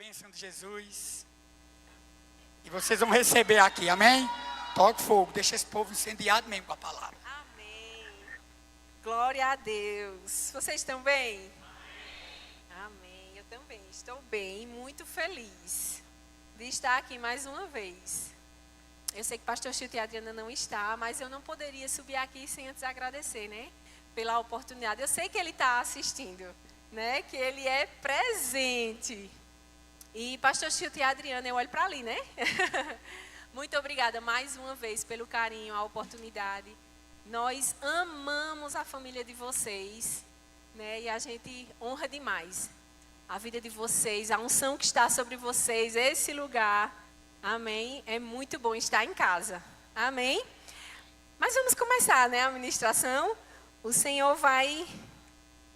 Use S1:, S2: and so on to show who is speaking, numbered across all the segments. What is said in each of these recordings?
S1: bênção de Jesus. E vocês vão receber aqui, amém? Toque fogo, deixa esse povo incendiado mesmo com a palavra.
S2: Amém. Glória a Deus. Vocês estão bem? Amém. Eu também estou bem, muito feliz de estar aqui mais uma vez. Eu sei que pastor Chilton e a Adriana não está, mas eu não poderia subir aqui sem antes agradecer, né? Pela oportunidade. Eu sei que ele está assistindo, né? Que ele é presente. E pastor Chilton e a Adriana, eu olho para ali, né? Muito obrigada mais uma vez pelo carinho, a oportunidade. Nós amamos a família de vocês, né? E a gente honra demais a vida de vocês, a unção que está sobre vocês, esse lugar. Amém? É muito bom estar em casa. Amém? Mas vamos começar, né? A ministração. O Senhor vai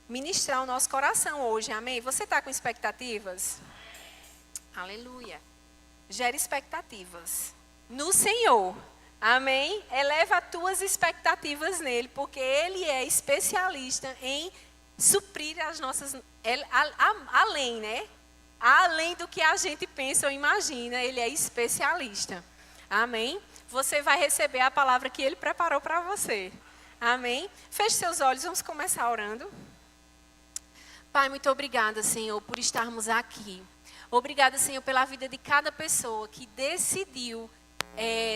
S2: ministrar o nosso coração hoje. Amém? Você está com expectativas? Aleluia. Gera expectativas no Senhor. Amém? Eleva as tuas expectativas nele, porque ele é especialista em suprir as nossas... além, né? Além do que a gente pensa ou imagina, ele é especialista. Amém? Você vai receber a palavra que ele preparou para você. Amém? Feche seus olhos, vamos começar orando. Pai, muito obrigada, Senhor, por estarmos aqui. Obrigada, Senhor, pela vida de cada pessoa que decidiu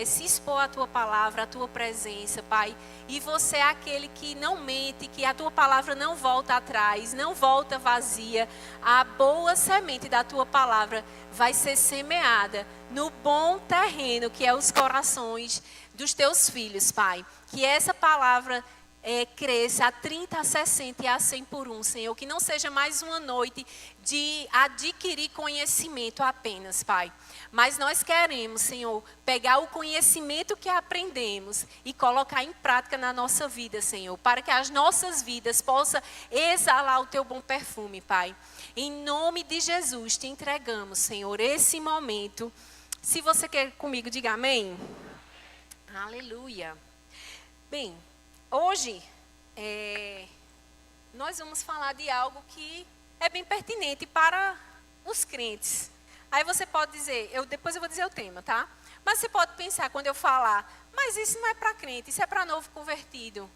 S2: se expor à Tua palavra, à Tua presença, Pai. E você é aquele que não mente, que a Tua palavra não volta atrás, não volta vazia. A boa semente da Tua palavra vai ser semeada no bom terreno, que é os corações dos Teus filhos, Pai. Que essa palavra cresça a 30, a 60 e a 100 por um, Senhor. Que não seja mais uma noite de adquirir conhecimento apenas, Pai. Mas nós queremos, Senhor, pegar o conhecimento que aprendemos e colocar em prática na nossa vida, Senhor. Para que as nossas vidas possam exalar o Teu bom perfume, Pai. Em nome de Jesus, te entregamos, Senhor, esse momento. Se você quer comigo, diga amém. Aleluia. Bem, hoje nós vamos falar de algo que é bem pertinente para os crentes. Aí você pode dizer, depois eu vou dizer o tema, tá? Mas você pode pensar quando eu falar, mas isso não é para crente, isso é para novo convertido.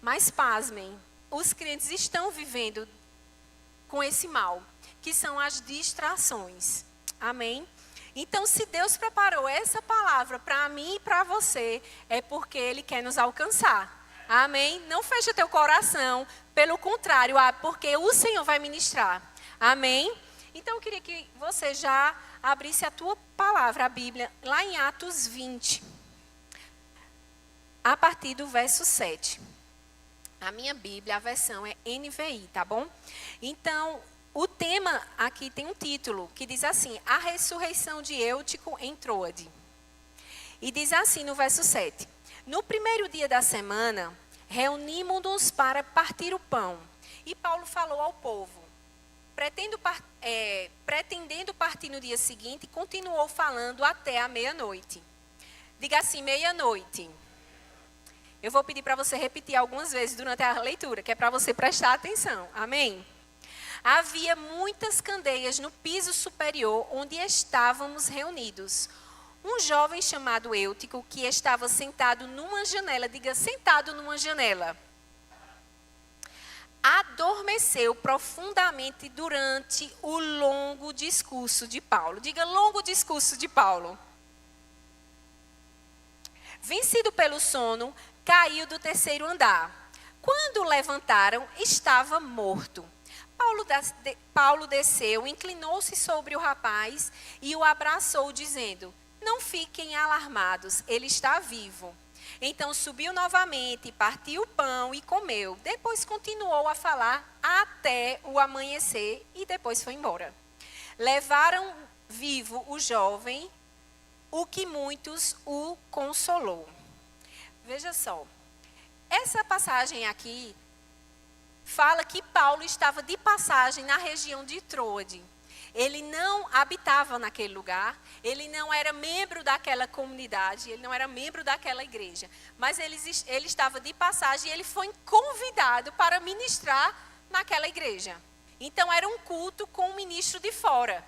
S2: Mas pasmem, os crentes estão vivendo com esse mal, que são as distrações. Amém? Então, se Deus preparou essa palavra para mim e para você, é porque Ele quer nos alcançar. Amém? Não feche teu coração, pelo contrário, porque o Senhor vai ministrar. Amém? Então, eu queria que você já abrisse a tua palavra, a Bíblia, lá em Atos 20, a partir do verso 7. A minha Bíblia, a versão é NVI, tá bom? Então, o tema aqui tem um título que diz assim, a ressurreição de Eutico em Troade. E diz assim no verso 7, no primeiro dia da semana, reunimos-nos para partir o pão. E Paulo falou ao povo, pretendendo partir no dia seguinte, continuou falando até a meia-noite. Diga assim, meia-noite. Eu vou pedir para você repetir algumas vezes durante a leitura, que é para você prestar atenção. Amém? Havia muitas candeias no piso superior onde estávamos reunidos. Um jovem chamado Eutico, que estava sentado numa janela, diga, sentado numa janela, adormeceu profundamente durante o longo discurso de Paulo. Diga, longo discurso de Paulo. Vencido pelo sono, caiu do terceiro andar. Quando o levantaram, estava morto. Paulo desceu, inclinou-se sobre o rapaz e o abraçou, dizendo, não fiquem alarmados, ele está vivo. Então subiu novamente, partiu o pão e comeu. Depois continuou a falar até o amanhecer e depois foi embora. Levaram vivo o jovem, o que muitos o consolou. Veja só, essa passagem aqui fala que Paulo estava de passagem na região de Troade. Ele não habitava naquele lugar, ele não era membro daquela comunidade, ele não era membro daquela igreja. Mas ele estava de passagem e ele foi convidado para ministrar naquela igreja. Então era um culto com um ministro de fora.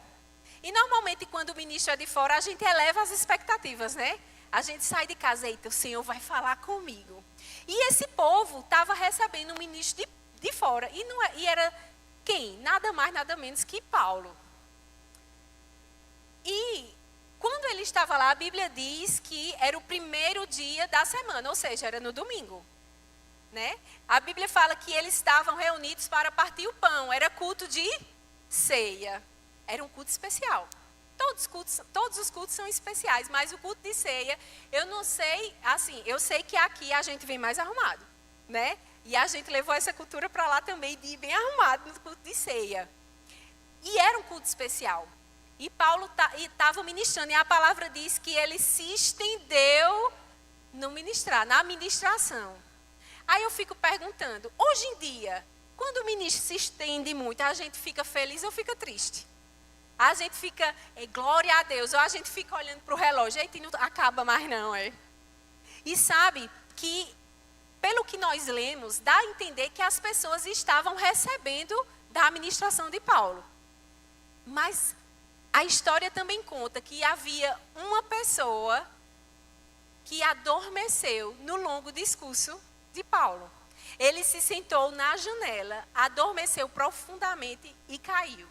S2: E normalmente quando o ministro é de fora, a gente eleva as expectativas, né? A gente sai de casa, eita, o Senhor vai falar comigo. E esse povo estava recebendo um ministro de fora. E era quem? Nada mais, nada menos que Paulo. E quando ele estava lá, a Bíblia diz que era o primeiro dia da semana, ou seja, era no domingo. Né? A Bíblia fala que eles estavam reunidos para partir o pão. Era culto de ceia. Era um culto especial. Todos os cultos são especiais, mas o culto de ceia, eu não sei, assim, eu sei que aqui a gente vem mais arrumado, né? E a gente levou essa cultura para lá também, de ir bem arrumado no culto de ceia. E era um culto especial. E Paulo estava ministrando, e a palavra diz que ele se estendeu no ministrar, na ministração. Aí eu fico perguntando, hoje em dia, quando o ministro se estende muito, a gente fica feliz ou fica triste? A gente fica, glória a Deus, ou a gente fica olhando para o relógio, eita, não acaba mais não, é? E sabe que, pelo que nós lemos, dá a entender que as pessoas estavam recebendo da administração de Paulo. Mas a história também conta que havia uma pessoa que adormeceu no longo discurso de Paulo. Ele se sentou na janela, adormeceu profundamente e caiu.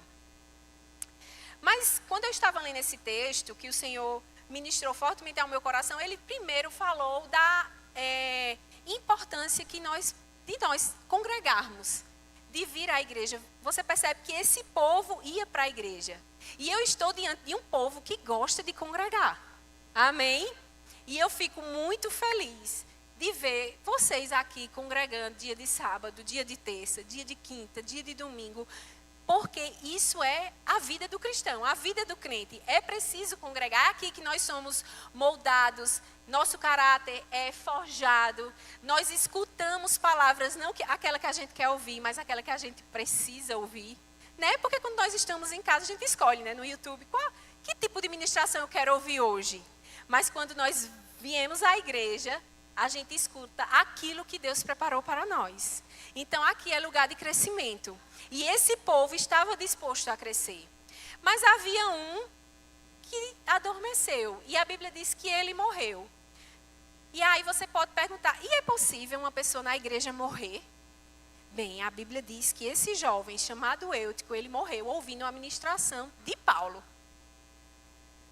S2: Mas quando eu estava lendo esse texto, que o Senhor ministrou fortemente ao meu coração, ele primeiro falou da importância de nós congregarmos, de vir à igreja. Você percebe que esse povo ia para a igreja. E eu estou diante de um povo que gosta de congregar. Amém? E eu fico muito feliz de ver vocês aqui congregando dia de sábado, dia de terça, dia de quinta, dia de domingo. Porque isso é a vida do cristão, a vida do crente. É preciso congregar. É aqui que nós somos moldados, nosso caráter é forjado. Nós escutamos palavras, não aquela que a gente quer ouvir, mas aquela que a gente precisa ouvir. Né? Porque quando nós estamos em casa, a gente escolhe, né, no YouTube, que tipo de ministração eu quero ouvir hoje. Mas quando nós viemos à igreja, a gente escuta aquilo que Deus preparou para nós. Então, aqui é lugar de crescimento. E esse povo estava disposto a crescer. Mas havia um que adormeceu. E a Bíblia diz que ele morreu. E aí você pode perguntar, e é possível uma pessoa na igreja morrer? Bem, a Bíblia diz que esse jovem chamado Eutico, ele morreu ouvindo a ministração de Paulo.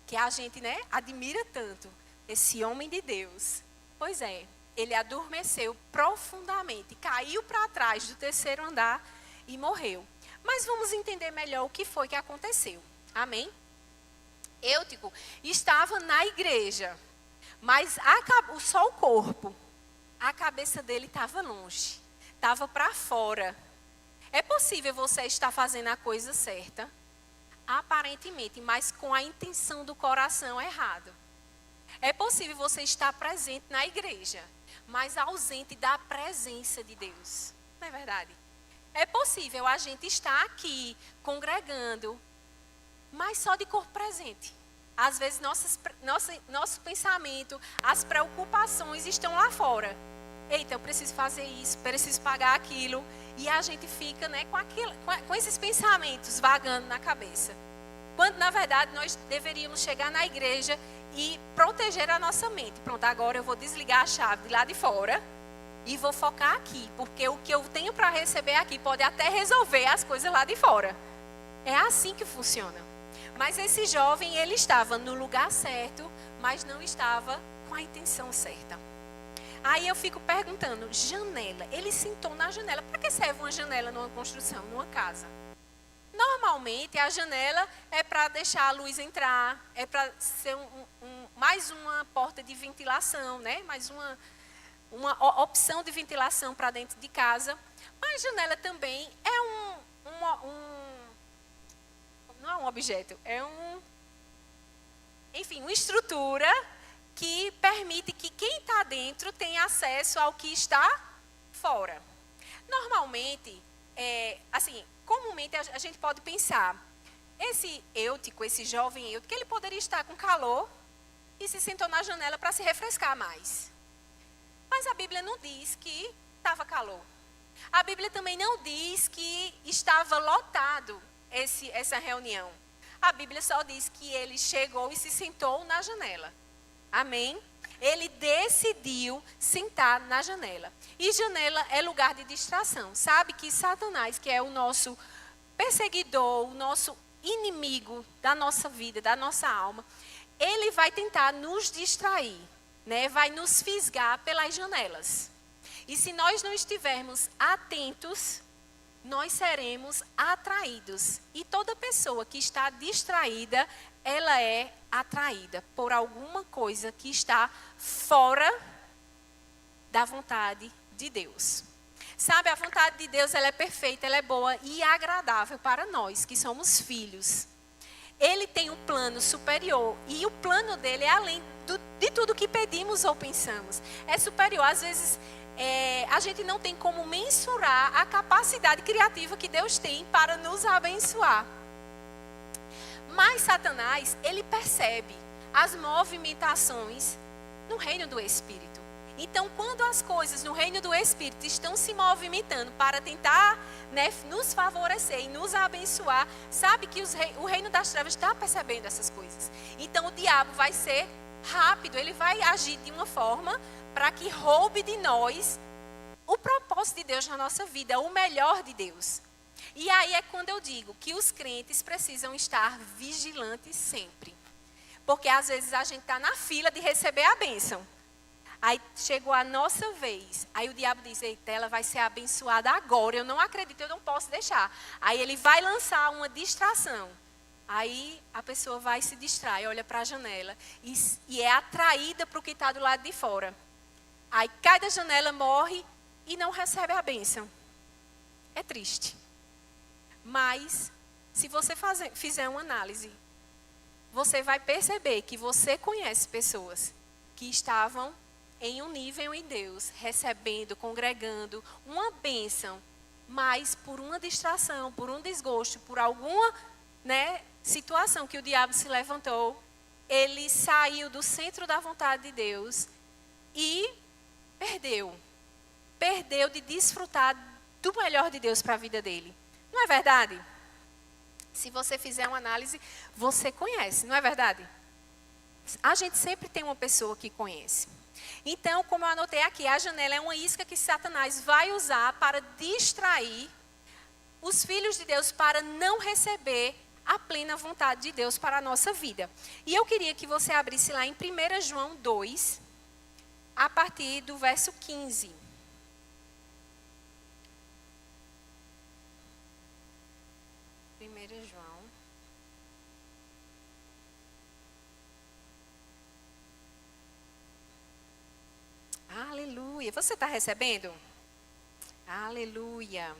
S2: Que a gente, né, admira tanto. Esse homem de Deus. Pois é, ele adormeceu profundamente, caiu para trás do terceiro andar e morreu. Mas vamos entender melhor o que foi que aconteceu. Amém? Eutico estava na igreja, mas só o corpo, a cabeça dele estava longe, estava para fora. É possível você estar fazendo a coisa certa, aparentemente, mas com a intenção do coração errado. É possível você estar presente na igreja, mas ausente da presença de Deus. Não é verdade? É possível a gente estar aqui, congregando, mas só de corpo presente. Às vezes nosso pensamento, as preocupações estão lá fora. Eita, eu preciso fazer isso, preciso pagar aquilo. E a gente fica, né, com esses pensamentos vagando na cabeça. Quando, na verdade, nós deveríamos chegar na igreja e proteger a nossa mente. Pronto, agora eu vou desligar a chave de lá de fora e vou focar aqui. Porque o que eu tenho para receber aqui pode até resolver as coisas lá de fora. É assim que funciona. Mas esse jovem, ele estava no lugar certo, mas não estava com a intenção certa. Aí eu fico perguntando, janela. Ele sentou na janela. Para que serve uma janela numa construção, numa casa? Normalmente, a janela é para deixar a luz entrar, é para ser mais uma porta de ventilação, né? Mais uma opção de ventilação para dentro de casa. Mas janela também é não é um objeto, é uma estrutura que permite que quem está dentro tenha acesso ao que está fora. Normalmente, comumente a gente pode pensar, esse Eutico, esse jovem Eutico, ele poderia estar com calor e se sentou na janela para se refrescar mais. Mas a Bíblia não diz que estava calor. A Bíblia também não diz que estava lotado essa reunião. A Bíblia só diz que ele chegou e se sentou na janela. Amém? Ele decidiu sentar na janela. E janela é lugar de distração. Sabe que Satanás, que é o nosso perseguidor, o nosso inimigo da nossa vida, da nossa alma, ele vai tentar nos distrair, né? Vai nos fisgar pelas janelas. E se nós não estivermos atentos, nós seremos atraídos. E toda pessoa que está distraída, ela é atraída por alguma coisa que está fora da vontade de Deus. Sabe, a vontade de Deus, ela é perfeita, ela é boa e agradável para nós, que somos filhos. Ele tem um plano superior e o plano dele é além de tudo que pedimos ou pensamos. É superior. Às vezes, a gente não tem como mensurar a capacidade criativa que Deus tem para nos abençoar. Mas Satanás, ele percebe as movimentações no reino do Espírito. Então, quando as coisas no reino do Espírito estão se movimentando para tentar, né, nos favorecer e nos abençoar, sabe que o reino das trevas está percebendo essas coisas. Então, o diabo vai ser rápido, ele vai agir de uma forma para que roube de nós o propósito de Deus na nossa vida, o melhor de Deus. E aí é quando eu digo que os crentes precisam estar vigilantes sempre. Porque às vezes a gente está na fila de receber a bênção. Aí chegou a nossa vez. Aí o diabo diz, eita, ela vai ser abençoada agora. Eu não acredito, eu não posso deixar. Aí ele vai lançar uma distração. Aí a pessoa vai se distrai, olha para a janela. E é atraída para o que está do lado de fora. Aí cai da janela, morre e não recebe a bênção. É triste. Mas, se você fizer uma análise, você vai perceber que você conhece pessoas que estavam em um nível em Deus, recebendo, congregando uma bênção, mas por uma distração, por um desgosto, por alguma, né, situação que o diabo se levantou, ele saiu do centro da vontade de Deus e perdeu de desfrutar do melhor de Deus para a vida dele. Não é verdade? Se você fizer uma análise, você conhece, não é verdade? A gente sempre tem uma pessoa que conhece. Então, como eu anotei aqui, a janela é uma isca que Satanás vai usar para distrair os filhos de Deus para não receber a plena vontade de Deus para a nossa vida. E eu queria que você abrisse lá em 1 João 2, a partir do verso 15. João. Aleluia. Você está recebendo? Aleluia.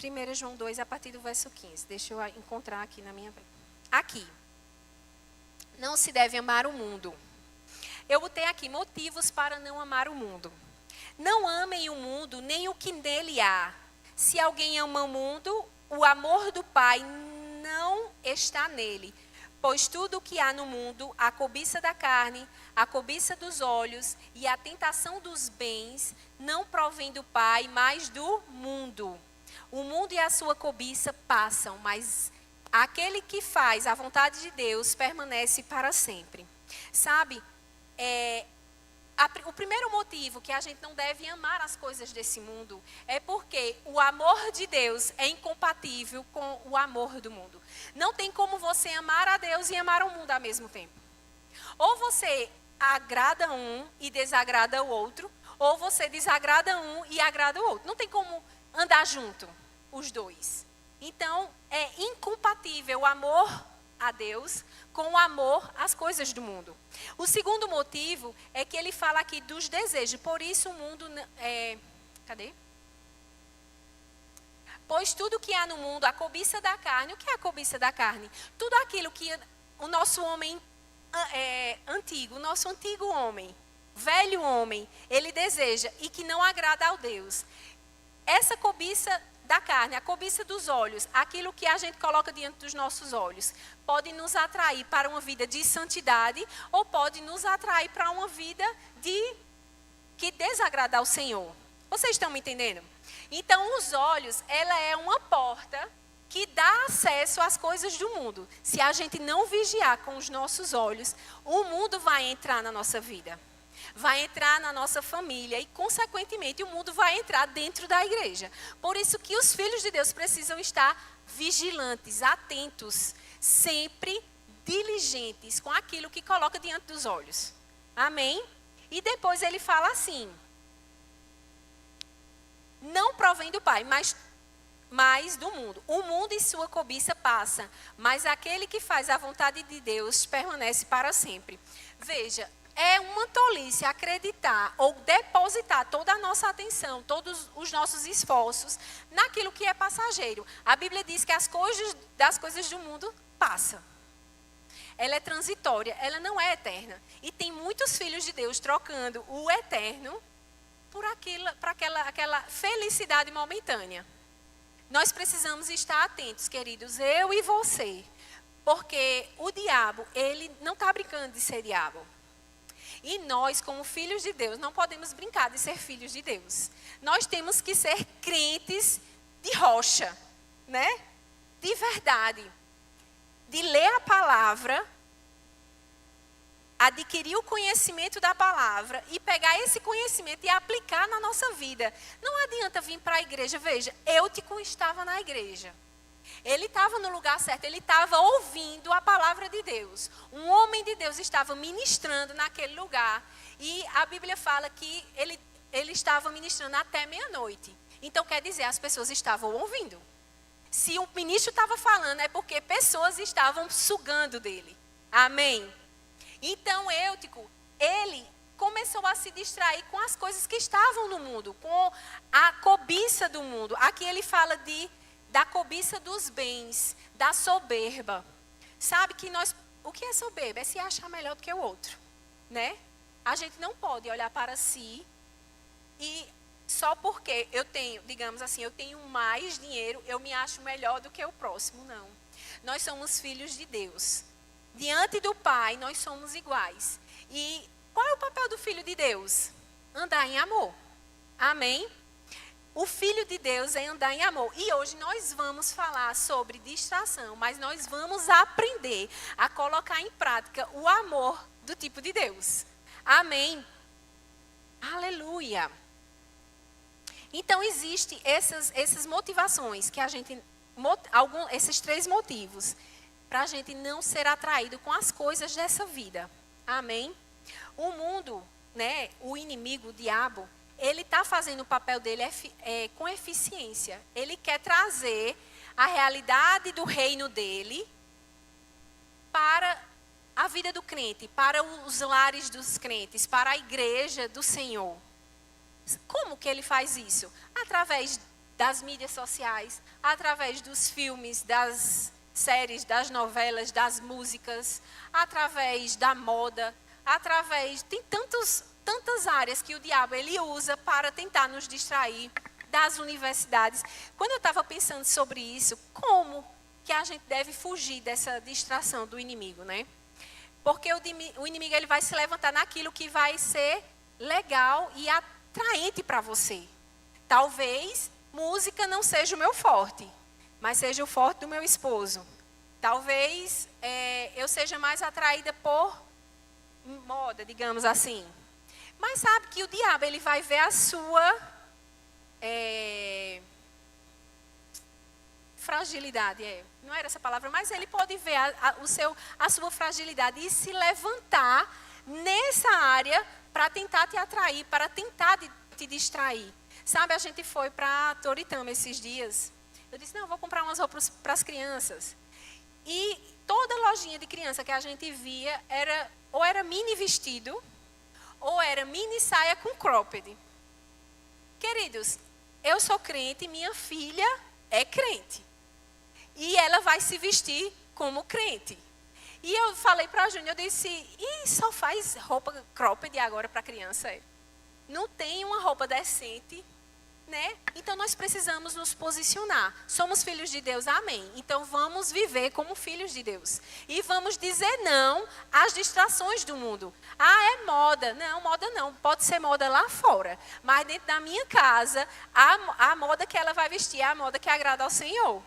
S2: 1 João 2, a partir do verso 15. Deixa eu encontrar aqui na minha... Aqui. Não se deve amar o mundo. Eu botei aqui motivos para não amar o mundo. Não amem o mundo, nem o que nele há. Se alguém ama o mundo, o amor do Pai não está nele. Pois tudo o que há no mundo, a cobiça da carne, a cobiça dos olhos e a tentação dos bens, não provém do Pai, mas do mundo. O mundo e a sua cobiça passam, mas aquele que faz a vontade de Deus permanece para sempre. Sabe, o primeiro motivo que a gente não deve amar as coisas desse mundo é porque o amor de Deus é incompatível com o amor do mundo. Não tem como você amar a Deus e amar o mundo ao mesmo tempo. Ou você agrada um e desagrada o outro, ou você desagrada um e agrada o outro. Não tem como andar junto, os dois. Então, é incompatível o amor a Deus com o amor às coisas do mundo. O segundo motivo é que ele fala aqui dos desejos. Por isso o mundo... Cadê? Pois tudo que há no mundo, a cobiça da carne... O que é a cobiça da carne? Tudo aquilo que o nosso homem antigo, o nosso antigo homem, velho homem, ele deseja e que não agrada ao Deus. Essa cobiça da carne, a cobiça dos olhos, aquilo que a gente coloca diante dos nossos olhos, pode nos atrair para uma vida de santidade ou pode nos atrair para uma vida que desagrada ao Senhor. Vocês estão me entendendo? Então, os olhos, ela é uma porta que dá acesso às coisas do mundo. Se a gente não vigiar com os nossos olhos, o mundo vai entrar na nossa vida. Vai entrar na nossa família e, consequentemente, o mundo vai entrar dentro da igreja. Por isso que os filhos de Deus precisam estar vigilantes, atentos, sempre diligentes com aquilo que coloca diante dos olhos. Amém? E depois ele fala assim: não provém do Pai, mas do mundo. O mundo e sua cobiça passa, mas aquele que faz a vontade de Deus permanece para sempre. Veja, é uma tolice acreditar ou depositar toda a nossa atenção, todos os nossos esforços naquilo que é passageiro. A Bíblia diz que das coisas do mundo passam. Ela é transitória, ela não é eterna. E tem muitos filhos de Deus trocando o eterno por aquela felicidade momentânea. Nós precisamos estar atentos, queridos, eu e você. Porque o diabo, ele não está brincando de ser diabo. E nós, como filhos de Deus, não podemos brincar de ser filhos de Deus. Nós temos que ser crentes de rocha, né? De verdade. De ler a palavra, adquirir o conhecimento da palavra e pegar esse conhecimento e aplicar na nossa vida. Não adianta vir para a igreja. Veja, Eutico estava na igreja. Ele estava no lugar certo, ele estava ouvindo a palavra de Deus. Um homem de Deus estava ministrando naquele lugar. E a Bíblia fala que ele estava ministrando até meia-noite. Então, quer dizer, as pessoas estavam ouvindo. Se o ministro estava falando, é porque pessoas estavam sugando dele. Amém? Então, Eutico, ele começou a se distrair com as coisas que estavam no mundo, com a cobiça do mundo. Aqui ele fala da cobiça dos bens, da soberba. Sabe que o que é soberba? É se achar melhor do que o outro, né? A gente não pode olhar para si e só porque eu tenho, digamos assim, eu tenho mais dinheiro, eu me acho melhor do que o próximo, não. Nós somos filhos de Deus. Diante do Pai, nós somos iguais. E qual é o papel do filho de Deus? Andar em amor. Amém? O filho de Deus é andar em amor. E hoje nós vamos falar sobre distração, mas nós vamos aprender a colocar em prática o amor do tipo de Deus. Amém? Aleluia. Então, existem essas motivações que a gente, esses 3 motivos, para a gente não ser atraído com as coisas dessa vida. Amém? O mundo, né, o inimigo, o diabo, ele está fazendo o papel dele com eficiência. Ele quer trazer a realidade do reino dele para a vida do crente, para os lares dos crentes, para a igreja do Senhor. Como que ele faz isso? Através das mídias sociais, através dos filmes, das séries, das novelas, das músicas, através da moda, tem tantas áreas que o diabo ele usa para tentar nos distrair, das universidades. Quando eu estava pensando sobre isso, como que a gente deve fugir dessa distração do inimigo, né? Porque o inimigo ele vai se levantar naquilo que vai ser legal e atraente para você. Talvez música não seja o meu forte, mas seja o forte do meu esposo. Talvez eu seja mais atraída por moda, digamos assim. Mas sabe que o diabo ele vai ver a sua fragilidade. Não era essa palavra, mas ele pode ver a sua fragilidade e se levantar nessa área para tentar te atrair, para tentar te distrair. Sabe, a gente foi para Toritama esses dias. Eu disse, não, eu vou comprar umas roupas para as crianças. E toda lojinha de criança que a gente via ou era mini vestido, ou era mini saia com cropped. Queridos, eu sou crente, minha filha é crente. E ela vai se vestir como crente. E eu falei para a Júnior, eu disse, só faz roupa cropped agora para criança? Não tem uma roupa decente, né? Então nós precisamos nos posicionar. Somos filhos de Deus, amém. Então vamos viver como filhos de Deus. E vamos dizer não às distrações do mundo. É moda. Não, moda não. Pode ser moda lá fora. Mas dentro da minha casa, a moda que ela vai vestir é a moda que agrada ao Senhor.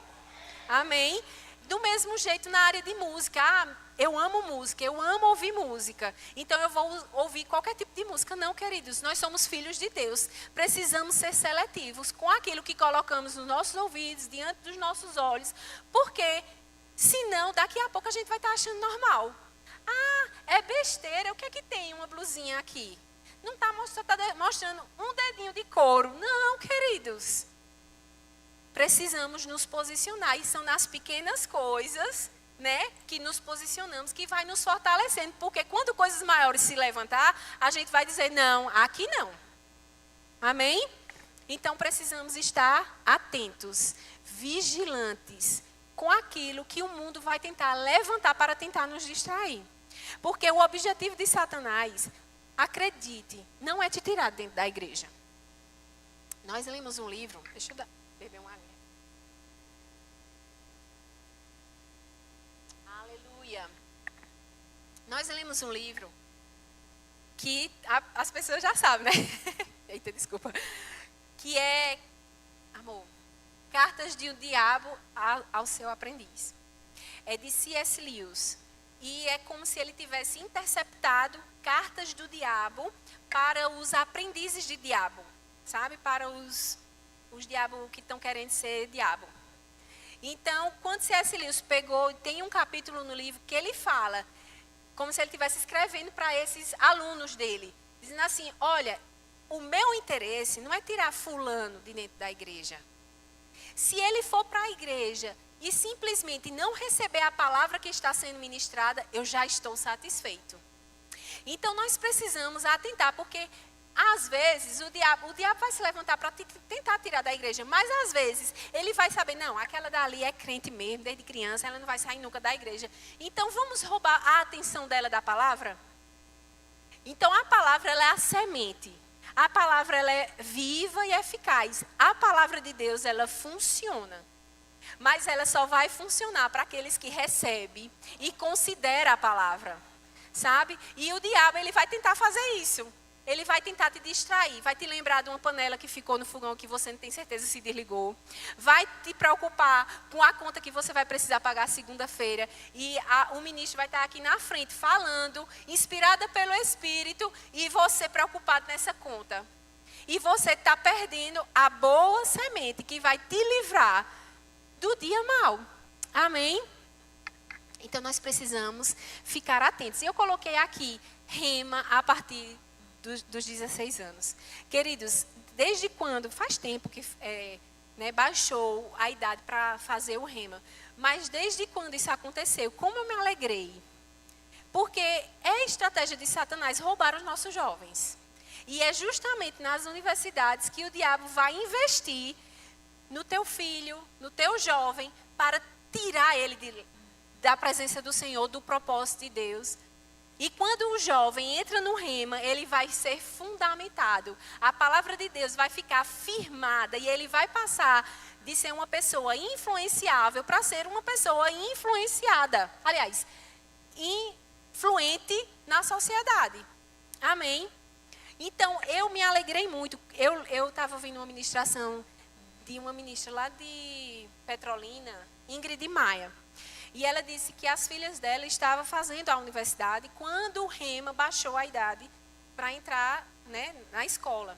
S2: Amém? Do mesmo jeito na área de música. Ah, eu amo música, eu amo ouvir música. Então eu vou ouvir qualquer tipo de música. Não, queridos, nós somos filhos de Deus. Precisamos ser seletivos com aquilo que colocamos nos nossos ouvidos, diante dos nossos olhos. Porque, senão, daqui a pouco a gente vai estar achando normal. Ah, é besteira, o que é que tem uma blusinha aqui? Não está mostrando um dedinho de couro. Não, queridos. Precisamos nos posicionar. E são nas pequenas coisas, né, que nos posicionamos, que vai nos fortalecendo. Porque quando coisas maiores se levantar, a gente vai dizer, não, aqui não. Amém? Então precisamos estar atentos, vigilantes com aquilo que o mundo vai tentar levantar para tentar nos distrair. Porque o objetivo de Satanás, acredite, não é te tirar dentro da igreja. Nós lemos um livro, deixa eu beber uma água. Aleluia. Nós lemos um livro que as pessoas já sabem, né? Eita, desculpa. Que é, amor, Cartas de um Diabo ao Seu Aprendiz. É de C.S. Lewis. E é como se ele tivesse interceptado cartas do diabo para os aprendizes de diabo. Sabe? Para os diabos que estão querendo ser diabo. Então, quando C.S. Lewis pegou, tem um capítulo no livro que ele fala, como se ele estivesse escrevendo para esses alunos dele, dizendo assim, olha, o meu interesse não é tirar fulano de dentro da igreja. Se ele for para a igreja e simplesmente não receber a palavra que está sendo ministrada, eu já estou satisfeito. Então, nós precisamos atentar, porque às vezes o diabo vai se levantar para tentar tirar da igreja, mas às vezes ele vai saber, não, aquela dali é crente mesmo, desde criança, ela não vai sair nunca da igreja. Então vamos roubar a atenção dela da palavra? Então a palavra, ela é a semente. A palavra, ela é viva e eficaz. A palavra de Deus, ela funciona. Mas ela só vai funcionar para aqueles que recebem e consideram a palavra. Sabe? E o diabo, ele vai tentar fazer isso. Ele vai tentar te distrair, vai te lembrar de uma panela que ficou no fogão que você não tem certeza se desligou. Vai te preocupar com a conta que você vai precisar pagar segunda-feira. E o ministro vai estar aqui na frente falando, inspirada pelo Espírito, e você preocupado nessa conta. E você está perdendo a boa semente que vai te livrar do dia mau. Amém? Então nós precisamos ficar atentos. E eu coloquei aqui, rema a partir dos 16 anos. Queridos, desde quando? Faz tempo que baixou a idade para fazer o rema. Mas desde quando isso aconteceu, como eu me alegrei. Porque é estratégia de Satanás roubar os nossos jovens. E é justamente nas universidades que o diabo vai investir no teu filho, no teu jovem, para tirar ele da presença do Senhor, do propósito de Deus. E quando o jovem entra no rema, ele vai ser fundamentado. A palavra de Deus vai ficar firmada e ele vai passar de ser uma pessoa influenciável para ser uma pessoa influenciada. Aliás, influente na sociedade. Amém? Então, eu me alegrei muito. Eu estava ouvindo uma ministração de uma ministra lá de Petrolina, Ingrid Maia. E ela disse que as filhas dela estavam fazendo a universidade quando o rema baixou a idade para entrar, né, na escola.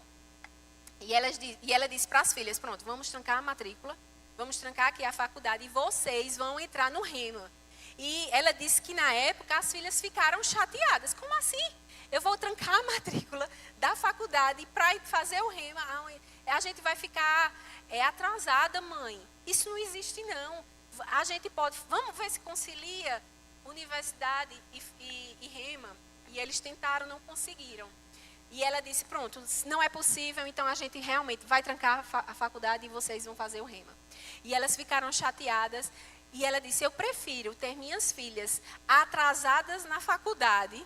S2: E ela disse para as filhas, pronto, vamos trancar a matrícula, vamos trancar aqui a faculdade e vocês vão entrar no rema. E ela disse que na época as filhas ficaram chateadas. Como assim? Eu vou trancar a matrícula da faculdade para fazer o rema. A gente vai ficar atrasada, mãe. Isso não existe, não. A gente pode, vamos ver se concilia universidade e rema. E eles tentaram, não conseguiram. E ela disse, pronto, não é possível, então a gente realmente vai trancar a faculdade e vocês vão fazer o rema. E elas ficaram chateadas. E ela disse, eu prefiro ter minhas filhas atrasadas na faculdade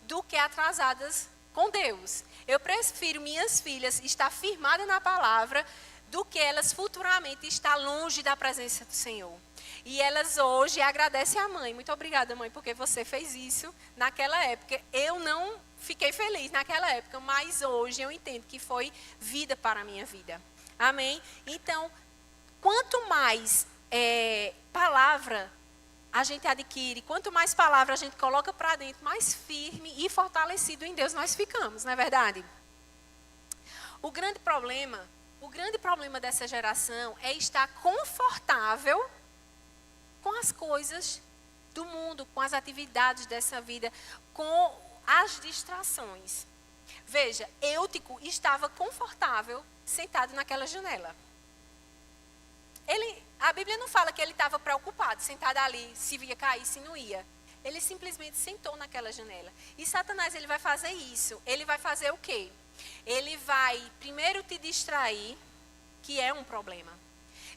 S2: do que atrasadas com Deus. Eu prefiro minhas filhas estar firmadas na palavra do que elas futuramente estar longe da presença do Senhor. E elas hoje agradecem à mãe. Muito obrigada, mãe, porque você fez isso naquela época. Eu não fiquei feliz naquela época, mas hoje eu entendo que foi vida para a minha vida. Amém? Então, quanto mais palavra a gente adquire, quanto mais palavra a gente coloca para dentro, mais firme e fortalecido em Deus nós ficamos, não é verdade? O grande problema dessa geração é estar confortável com as coisas do mundo, com as atividades dessa vida, com as distrações. Veja, Eutico estava confortável sentado naquela janela. A Bíblia não fala que ele estava preocupado, sentado ali, se ia cair, se não ia. Ele simplesmente sentou naquela janela. E Satanás, ele vai fazer isso. Ele vai fazer o quê? Ele vai primeiro te distrair, que é um problema.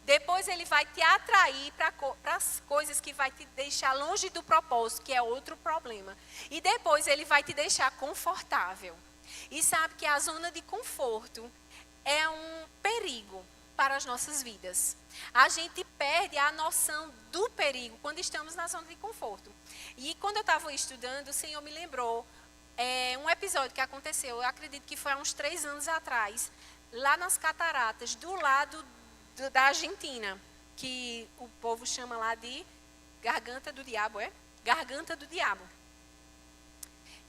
S2: Depois ele vai te atrair para as coisas que vai te deixar longe do propósito, que é outro problema. E depois ele vai te deixar confortável. E sabe que a zona de conforto é um perigo para as nossas vidas. A gente perde a noção do perigo quando estamos na zona de conforto. E quando eu estava estudando, o Senhor me lembrou um episódio que aconteceu, eu acredito que foi há uns 3 anos atrás, lá nas cataratas, do lado da Argentina, que o povo chama lá de Garganta do Diabo, Garganta do Diabo.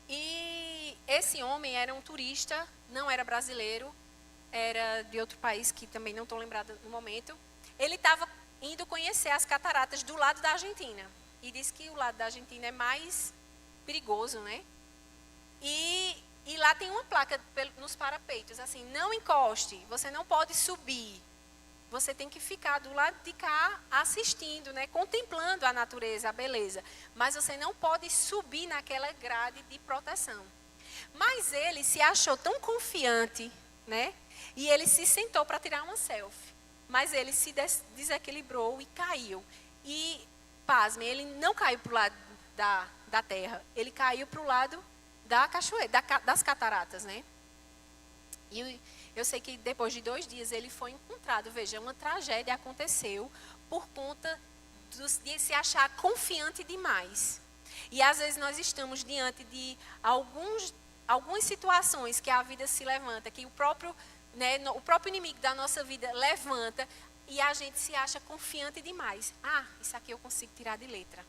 S2: E esse homem era um turista, não era brasileiro, era de outro país que também não estou lembrada no momento. Ele estava indo conhecer as cataratas do lado da Argentina. E disse que o lado da Argentina é mais perigoso, né? E lá tem uma placa nos parapeitos, assim, não encoste, você não pode subir. Você tem que ficar do lado de cá assistindo, né? Contemplando a natureza, a beleza. Mas você não pode subir naquela grade de proteção. Mas ele se achou tão confiante, né? E ele se sentou para tirar uma selfie. Mas ele se desequilibrou e caiu. E, pasme, ele não caiu para o lado da terra. Ele caiu para o lado da cachoeira, das cataratas, né? E eu sei que depois de 2 dias ele foi encontrado. Veja, uma tragédia aconteceu por conta de se achar confiante demais. E às vezes nós estamos diante de algumas situações que a vida se levanta, que o próprio inimigo da nossa vida levanta e a gente se acha confiante demais. Isso aqui eu consigo tirar de letra.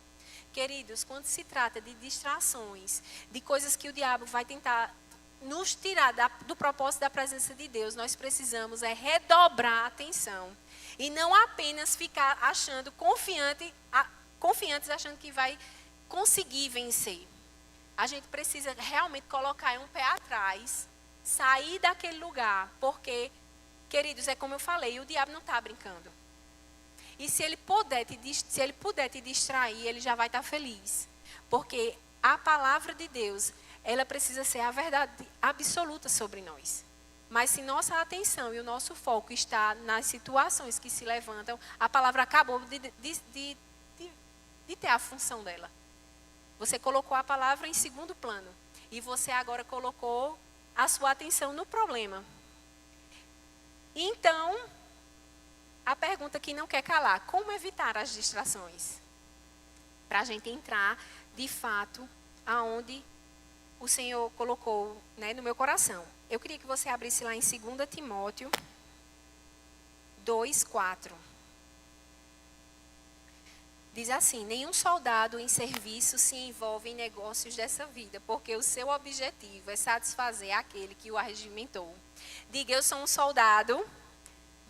S2: Queridos, quando se trata de distrações, de coisas que o diabo vai tentar nos tirar do propósito da presença de Deus, nós precisamos redobrar a atenção. E não apenas ficar achando confiantes achando que vai conseguir vencer. A gente precisa realmente colocar um pé atrás, sair daquele lugar, porque, queridos, é como eu falei, o diabo não está brincando. E se ele puder te distrair, ele já vai estar feliz. Porque a palavra de Deus, ela precisa ser a verdade absoluta sobre nós. Mas se nossa atenção e o nosso foco está nas situações que se levantam, a palavra acabou de ter a função dela. Você colocou a palavra em segundo plano. E você agora colocou a sua atenção no problema. Então, a pergunta que não quer calar: como evitar as distrações? Para a gente entrar, de fato, aonde o Senhor colocou, né, no meu coração. Eu queria que você abrisse lá em 2 Timóteo 2:4. Diz assim: nenhum soldado em serviço se envolve em negócios dessa vida, porque o seu objetivo é satisfazer aquele que o arregimentou. Diga: eu sou um soldado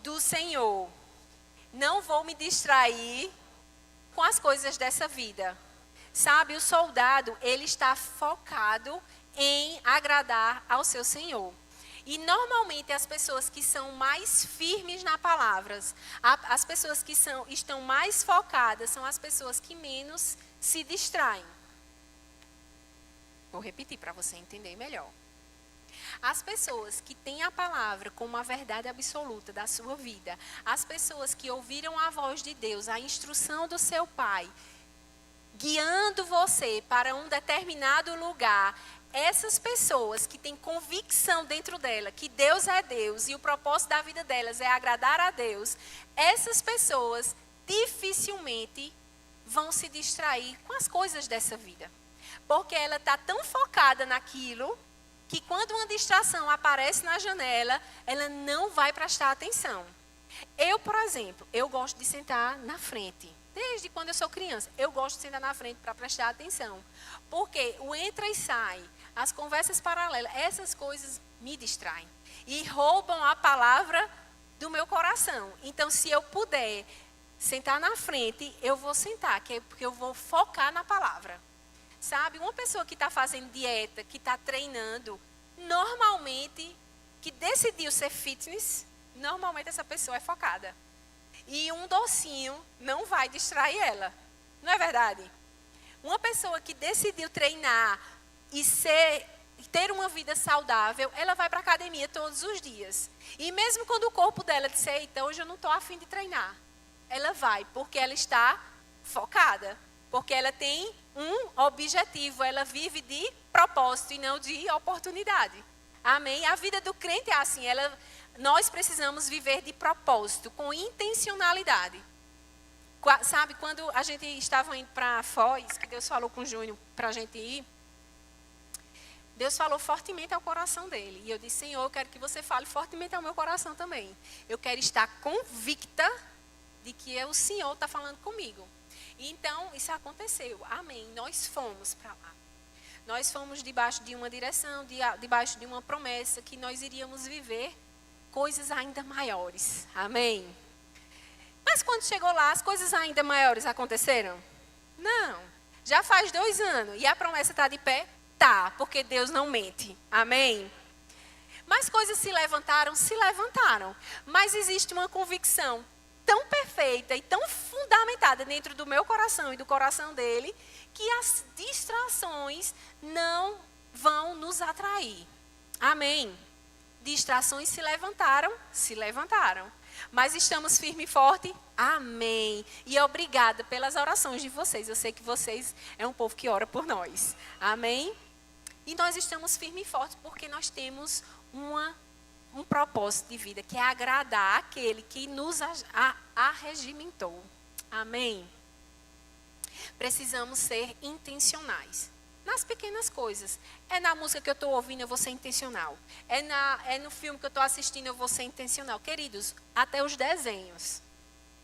S2: do Senhor. Não vou me distrair com as coisas dessa vida. Sabe, o soldado, ele está focado em agradar ao seu Senhor. E normalmente as pessoas que são mais firmes na palavra, as pessoas que estão mais focadas, são as pessoas que menos se distraem. Vou repetir para você entender melhor. As pessoas que têm a palavra como a verdade absoluta da sua vida, as pessoas que ouviram a voz de Deus, a instrução do seu Pai, guiando você para um determinado lugar, essas pessoas que têm convicção dentro dela que Deus é Deus e o propósito da vida delas é agradar a Deus, essas pessoas dificilmente vão se distrair com as coisas dessa vida. Porque ela está tão focada naquilo que quando uma distração aparece na janela, ela não vai prestar atenção. Eu, por exemplo, eu gosto de sentar na frente. Desde quando eu sou criança, eu gosto de sentar na frente para prestar atenção. Porque o entra e sai, as conversas paralelas, essas coisas me distraem. E roubam a palavra do meu coração. Então, se eu puder sentar na frente, eu vou sentar, porque eu vou focar na palavra. Sabe, uma pessoa que está fazendo dieta, que está treinando, normalmente, que decidiu ser fitness, normalmente essa pessoa é focada. E um docinho não vai distrair ela. Não é verdade? Uma pessoa que decidiu treinar e ter uma vida saudável, ela vai para a academia todos os dias. E mesmo quando o corpo dela disser, então hoje eu não estou a fim de treinar, ela vai, porque ela está focada. Porque ela tem um objetivo, ela vive de propósito e não de oportunidade. Amém? A vida do crente é assim, nós precisamos viver de propósito, com intencionalidade. Sabe, quando a gente estava indo para Foz, que Deus falou com o Júnior para a gente ir, Deus falou fortemente ao coração dele. E eu disse, Senhor, eu quero que você fale fortemente ao meu coração também. Eu quero estar convicta de que o Senhor está falando comigo. Então, isso aconteceu. Amém. Nós fomos para lá. Nós fomos debaixo de uma direção, debaixo de uma promessa que nós iríamos viver coisas ainda maiores. Amém. Mas quando chegou lá, as coisas ainda maiores aconteceram? Não. Já faz 2 anos. E a promessa está de pé? Tá, porque Deus não mente. Amém. Mas coisas se levantaram? Se levantaram. Mas existe uma convicção tão perfeita e tão fundamentada dentro do meu coração e do coração dele, que as distrações não vão nos atrair. Amém. Distrações se levantaram? Se levantaram. Mas estamos firme e forte? Amém. E obrigada pelas orações de vocês. Eu sei que vocês é um povo que ora por nós. Amém. E nós estamos firme e forte porque nós temos um propósito de vida, que é agradar aquele que nos arregimentou. Amém? Precisamos ser intencionais. Nas pequenas coisas. É na música que eu estou ouvindo, eu vou ser intencional. É no filme que eu estou assistindo, eu vou ser intencional. Queridos, até os desenhos.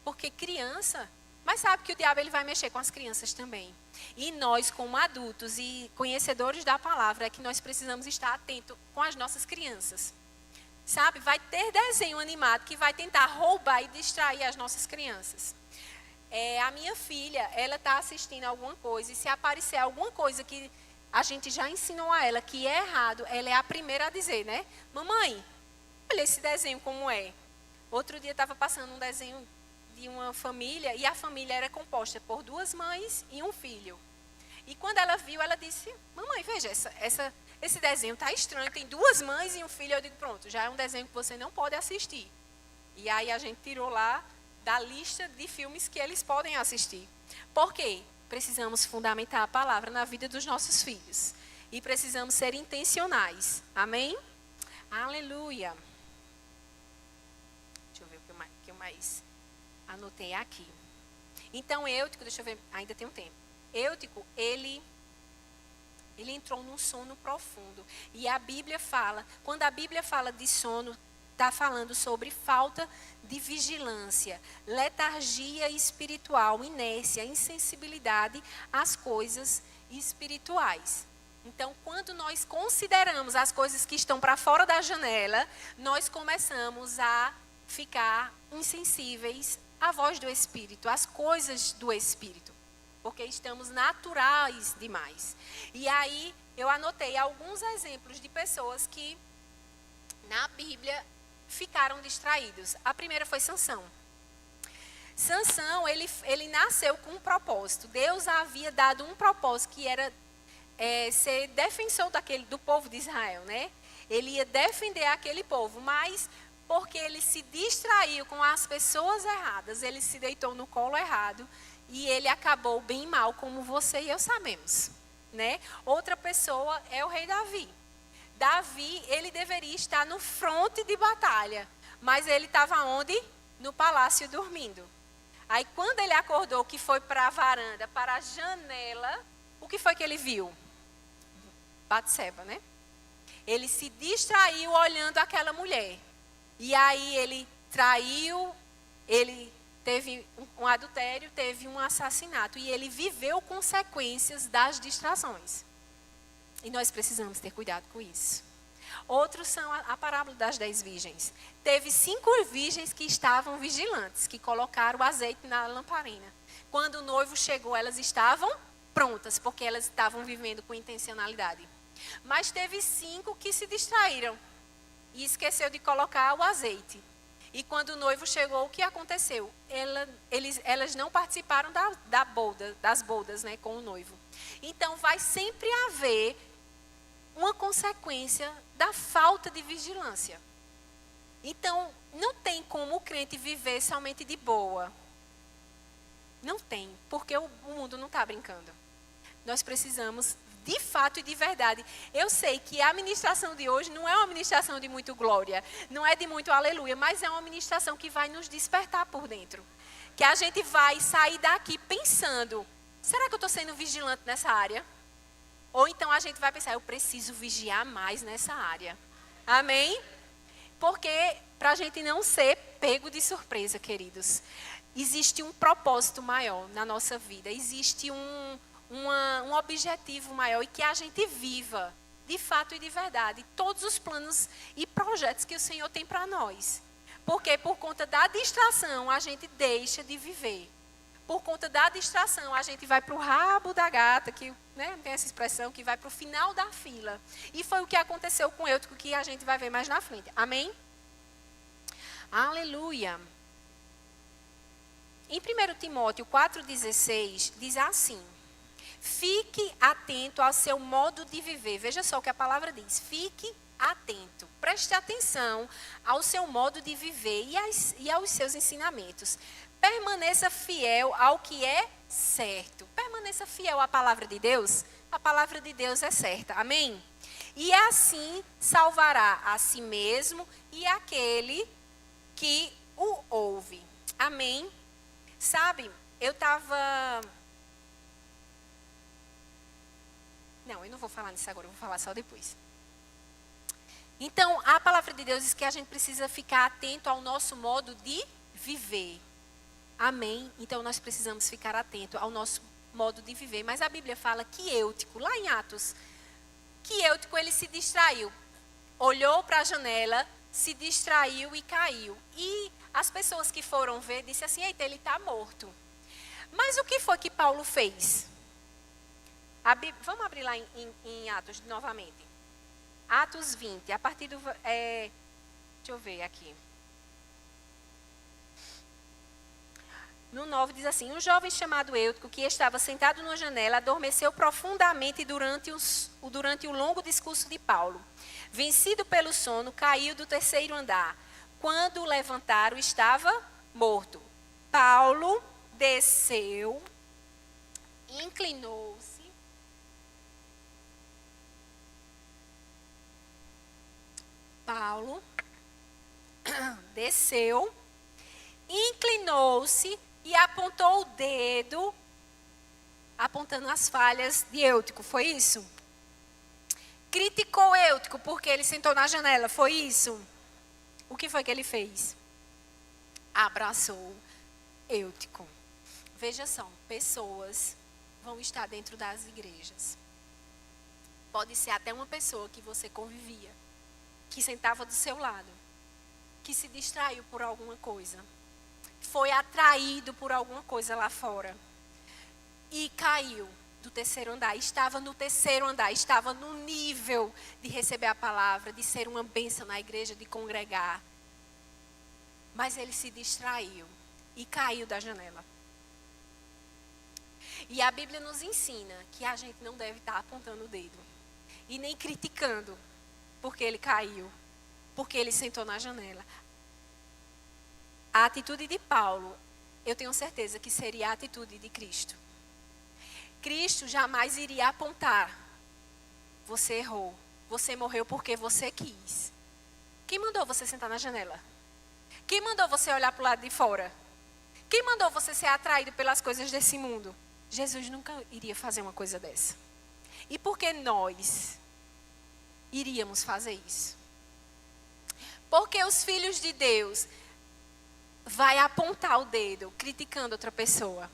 S2: Porque criança... Mas sabe que o diabo ele vai mexer com as crianças também. E nós, como adultos e conhecedores da palavra, é que nós precisamos estar atentos com as nossas crianças. Sabe, vai ter desenho animado que vai tentar roubar e distrair as nossas crianças. A minha filha, ela está assistindo alguma coisa e se aparecer alguma coisa que a gente já ensinou a ela que é errado, ela é a primeira a dizer, né? Mamãe, olha esse desenho como é. Outro dia estava passando um desenho de uma família e a família era composta por 2 mães e um filho. E quando ela viu, ela disse, mamãe, veja, esse desenho está estranho, tem 2 mães e um filho. Eu digo, pronto, já é um desenho que você não pode assistir. E aí a gente tirou lá da lista de filmes que eles podem assistir. Por quê? Precisamos fundamentar a palavra na vida dos nossos filhos. E precisamos ser intencionais. Amém? Aleluia. Deixa eu ver o que eu mais anotei aqui. Então, Eutico, deixa eu ver, ainda tem um tempo. Eutico, ele entrou num sono profundo. E a Bíblia fala, quando a Bíblia fala de sono, está falando sobre falta de vigilância, letargia espiritual, inércia, insensibilidade às coisas espirituais. Então, quando nós consideramos as coisas que estão para fora da janela, nós começamos a ficar insensíveis à voz do Espírito, às coisas do Espírito, porque estamos naturais demais. E aí, eu anotei alguns exemplos de pessoas que, na Bíblia, ficaram distraídos. A primeira foi Sansão. Sansão, ele nasceu com um propósito. Deus havia dado um propósito que era ser defensor do povo de Israel, né? Ele ia defender aquele povo, mas porque ele se distraiu com as pessoas erradas, ele se deitou no colo errado e ele acabou bem mal, como você e eu sabemos, né? Outra pessoa é o rei Davi. Davi, ele deveria estar no fronte de batalha, mas ele estava onde? No palácio dormindo. Aí quando ele acordou, que foi para a varanda, para a janela, o que foi que ele viu? Batseba, né? Ele se distraiu olhando aquela mulher. E aí ele traiu, ele teve um adultério, teve um assassinato. E ele viveu consequências das distrações. E nós precisamos ter cuidado com isso. Outros são a parábola das 10 virgens. Teve 5 virgens que estavam vigilantes, que colocaram o azeite na lamparina. Quando o noivo chegou, elas estavam prontas, porque elas estavam vivendo com intencionalidade. Mas teve 5 que se distraíram e esqueceu de colocar o azeite. E quando o noivo chegou, o que aconteceu? Elas não participaram das bodas, né, com o noivo. Então, vai sempre haver uma consequência da falta de vigilância. Então, não tem como o crente viver somente de boa. Não tem, porque o mundo não está brincando. Nós precisamos, de fato e de verdade. Eu sei que a ministração de hoje não é uma ministração de muito glória, não é de muito aleluia, mas é uma ministração que vai nos despertar por dentro. Que a gente vai sair daqui pensando, será que eu estou sendo vigilante nessa área? Ou então a gente vai pensar, eu preciso vigiar mais nessa área. Amém? Porque para a gente não ser pego de surpresa, queridos, existe um propósito maior na nossa vida, existe um objetivo maior e que a gente viva, de fato e de verdade, todos os planos e projetos que o Senhor tem para nós. Porque por conta da distração a gente deixa de viver. Por conta da distração a gente vai para o rabo da gata, que, né, tem essa expressão, que vai para o final da fila. E foi o que aconteceu com Eutico, que a gente vai ver mais na frente. Amém? Aleluia. Em 1 Timóteo 4,16 diz assim: fique atento ao seu modo de viver. Veja só o que a palavra diz. Fique atento. Preste atenção ao seu modo de viver e aos seus ensinamentos. Permaneça fiel ao que é certo. Permaneça fiel à palavra de Deus. A palavra de Deus é certa. Amém? E assim salvará a si mesmo e aquele que o ouve. Amém? Sabe, eu estava... Não, eu não vou falar nisso agora, eu vou falar só depois. Então, a palavra de Deus diz que a gente precisa ficar atento ao nosso modo de viver. Amém? Então, nós precisamos ficar atento ao nosso modo de viver. Mas a Bíblia fala que Eutico, lá em Atos, que Eutico, ele se distraiu. Olhou para a janela, se distraiu e caiu. E as pessoas que foram ver, disseram assim, eita, ele está morto. Mas o que foi que Paulo fez? Vamos abrir lá em Atos novamente. Atos 20, a partir do... deixa eu ver aqui. No 9 diz assim, um jovem chamado Eutico, que estava sentado numa janela, adormeceu profundamente durante o longo discurso de Paulo. Vencido pelo sono, caiu do 3º andar. Quando o levantaram, estava morto. Paulo desceu, inclinou-se. Paulo desceu, inclinou-se e apontou o dedo, apontando as falhas de Eutico. Foi isso? Criticou Eutico porque ele sentou na janela. Foi isso? O que foi que ele fez? Abraçou Eutico. Veja só, pessoas vão estar dentro das igrejas. Pode ser até uma pessoa que você convivia, que sentava do seu lado, que se distraiu por alguma coisa, foi atraído por alguma coisa lá fora e caiu do 3º andar. Estava no 3º andar, estava no nível de receber a palavra, de ser uma bênção na igreja, de congregar. Mas ele se distraiu e caiu da janela. E a Bíblia nos ensina que a gente não deve estar apontando o dedo e nem criticando porque ele caiu, porque ele sentou na janela. A atitude de Paulo, eu tenho certeza que seria a atitude de Cristo. Cristo jamais iria apontar. Você errou. Você morreu porque você quis. Quem mandou você sentar na janela? Quem mandou você olhar para o lado de fora? Quem mandou você ser atraído pelas coisas desse mundo? Jesus nunca iria fazer uma coisa dessa. E por que nós iríamos fazer isso? Porque os filhos de Deus vai apontar o dedo, criticando outra pessoa.